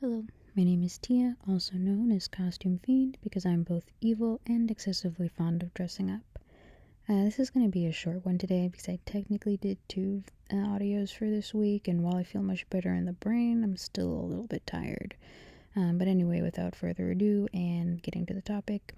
Hello, my name is Tia, also known as Costume Fiend, because I'm both evil and excessively fond of dressing up. This is going to be a short one today because I technically did two audios for this week, and while I feel much better in the brain, I'm still a little bit tired. But anyway, without further ado and getting to the topic,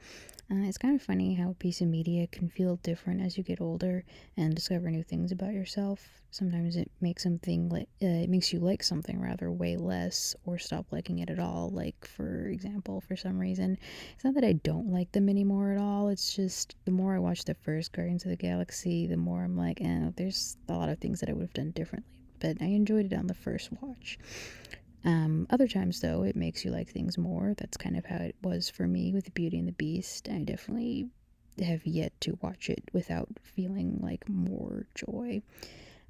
it's kind of funny how a piece of media can feel different as you get older and discover new things about yourself. Sometimes it makes it makes you like something rather way less, or stop liking it at all. Like, for example, for some reason, it's not that I don't like them anymore at all. It's just the more I watch the first Guardians of the Galaxy, the more I'm like, there's a lot of things that I would have done differently. But I enjoyed it on the first watch. Other times, though, it makes you like things more. That's kind of how it was for me with Beauty and the Beast. I definitely have yet to watch it without feeling like more joy.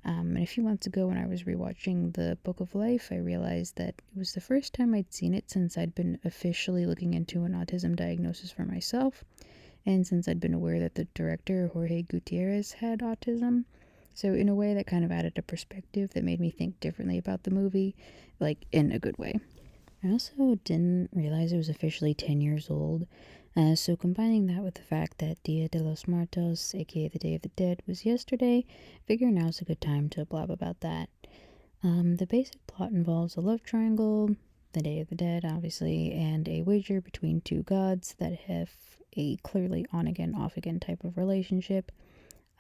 And a few months ago, when I was rewatching The Book of Life, I realized that it was the first time I'd seen it since I'd been officially looking into an autism diagnosis for myself, and since I'd been aware that the director, Jorge Gutierrez, had autism. So, in a way, that kind of added a perspective that made me think differently about the movie, like in a good way. I also didn't realize it was officially 10 years old. So, combining that with the fact that Dia de los Muertos, aka the Day of the Dead, was yesterday, I figure now's a good time to blab about that. The basic plot involves a love triangle, the Day of the Dead, obviously, and a wager between two gods that have a clearly on again, off again type of relationship.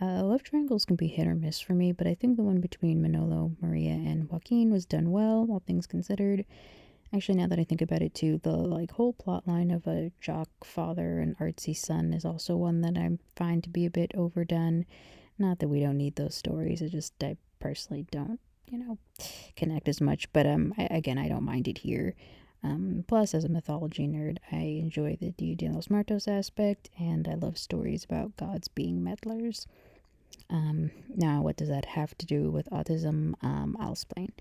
Love triangles can be hit or miss for me, but I think the one between Manolo, Maria, and Joaquin was done well, all things considered. Actually, now that I think about it too, the whole plot line of a jock father and artsy son is also one that I find to be a bit overdone. Not that we don't need those stories, I personally don't, connect as much. But again, I don't mind it here. Plus, as a mythology nerd, I enjoy the Dia de los Muertos aspect, and I love stories about gods being meddlers. Now, what does that have to do with autism? I'll explain.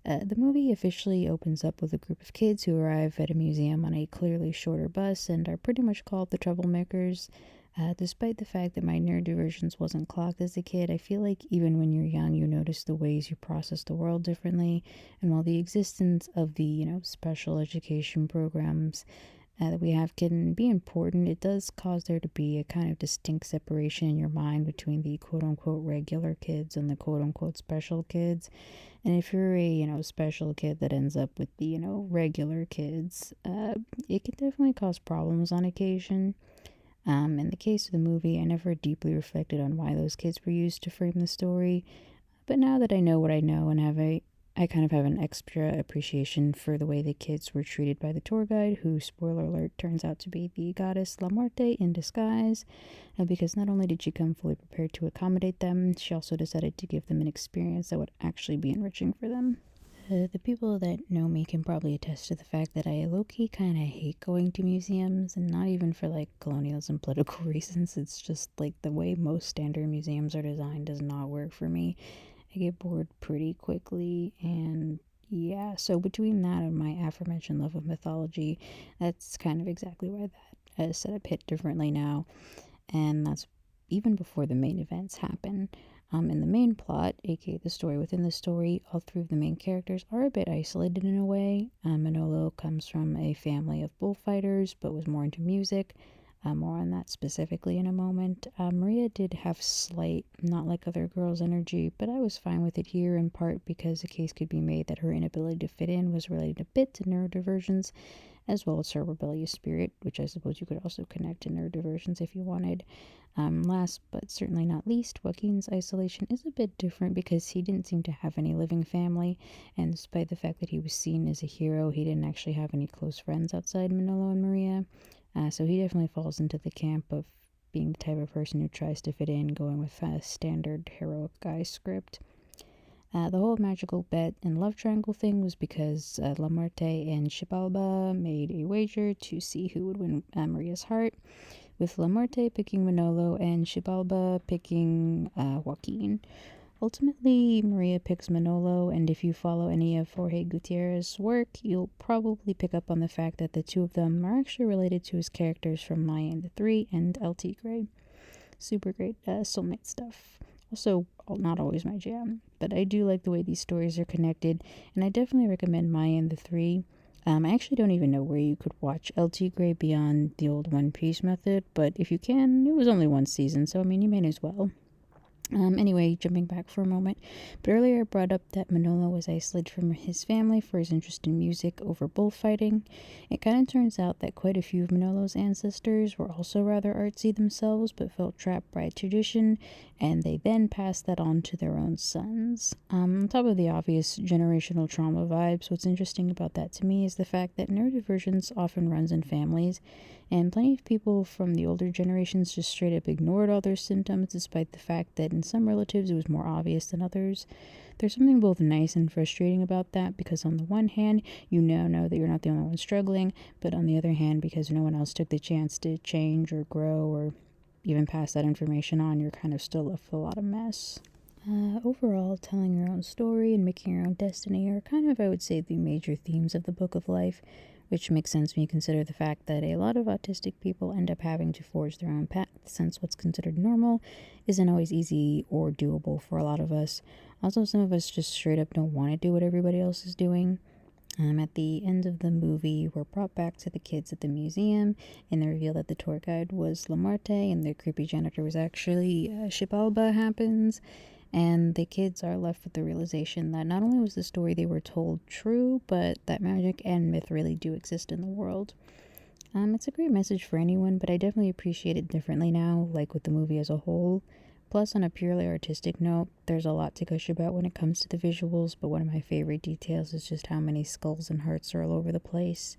The movie officially opens up with a group of kids who arrive at a museum on a clearly shorter bus and are pretty much called the troublemakers. Despite the fact that my neurodivergence wasn't clocked as a kid, I feel like even when you're young, you notice the ways you process the world differently. And while the existence of the, special education programs that we have can be important, it does cause there to be a kind of distinct separation in your mind between the quote unquote regular kids and the quote unquote special kids. And if you're a, special kid that ends up with the, regular kids, it can definitely cause problems on occasion. In the case of the movie, I never deeply reflected on why those kids were used to frame the story. But now that I know what I know and I kind of have an extra appreciation for the way the kids were treated by the tour guide, who, spoiler alert, turns out to be the goddess La Muerte in disguise. Because not only did she come fully prepared to accommodate them, she also decided to give them an experience that would actually be enriching for them. The people that know me can probably attest to the fact that I low-key kind of hate going to museums, and not even for colonialism political reasons. It's just the way most standard museums are designed does not work for me. I get bored pretty quickly, and yeah, so between that and my aforementioned love of mythology, that's kind of exactly why that setup hit differently now, and that's even before the main events happen. In the main plot, aka the story within the story, all three of the main characters are a bit isolated in a way. Manolo comes from a family of bullfighters, but was more into music. More on that specifically in a moment. Maria did have slight, not like other girls' energy, but I was fine with it here, in part because a case could be made that her inability to fit in was related a bit to neurodivergence, as well as her rebellious spirit, which I suppose you could also connect to neurodivergence if you wanted. Last but certainly not least, Joaquin's isolation is a bit different because he didn't seem to have any living family, and despite the fact that he was seen as a hero, he didn't actually have any close friends outside Manolo and Maria. So he definitely falls into the camp of being the type of person who tries to fit in, going with a standard heroic guy script. The whole magical bet and love triangle thing was because La Muerte and Xibalba made a wager to see who would win Maria's heart, with La Muerte picking Manolo and Xibalba picking Joaquin. Ultimately, Maria picks Manolo, and if you follow any of Jorge Gutierrez's work, you'll probably pick up on the fact that the two of them are actually related to his characters from Maya and the Three and El Tigre. Super great soulmate stuff. Also, not always my jam, but I do like the way these stories are connected, and I definitely recommend Maya and the Three. I actually don't even know where you could watch LT Gray beyond the old One Piece method, but if you can, it was only one season, so I mean, you may as well. Anyway, jumping back for a moment, but earlier I brought up that Manolo was isolated from his family for his interest in music over bullfighting. It kind of turns out that quite a few of Manolo's ancestors were also rather artsy themselves, but felt trapped by tradition, and they then passed that on to their own sons. On top of the obvious generational trauma vibes, what's interesting about that to me is the fact that neurodivergence often runs in families, and plenty of people from the older generations just straight up ignored all their symptoms, despite the fact that in some relatives it was more obvious than others. There's something both nice and frustrating about that, because on the one hand, you now know that you're not the only one struggling, but on the other hand, because no one else took the chance to change or grow or even pass that information on, you're kind of still left with a lot of mess. Overall, telling your own story and making your own destiny are kind of, I would say, the major themes of the Book of Life, which makes sense when you consider the fact that a lot of autistic people end up having to forge their own path, since what's considered normal isn't always easy or doable for a lot of us. Also, some of us just straight up don't want to do what everybody else is doing. At the end of the movie, we're brought back to the kids at the museum, and they reveal that the tour guide was Lamarte, and the creepy janitor was actually Shibalba happens. And the kids are left with the realization that not only was the story they were told true, but that magic and myth really do exist in the world. It's a great message for anyone, but I definitely appreciate it differently now, like with the movie as a whole. Plus, on a purely artistic note, there's a lot to gush about when it comes to the visuals, but one of my favorite details is just how many skulls and hearts are all over the place.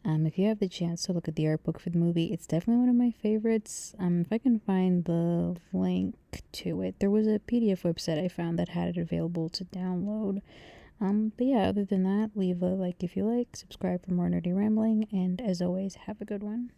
If you have the chance to look at the art book for the movie, it's definitely one of my favorites. If I can find the link to it, there was a PDF website I found that had it available to download. But yeah, other than that, leave a like if you like, subscribe for more nerdy rambling, and as always, have a good one.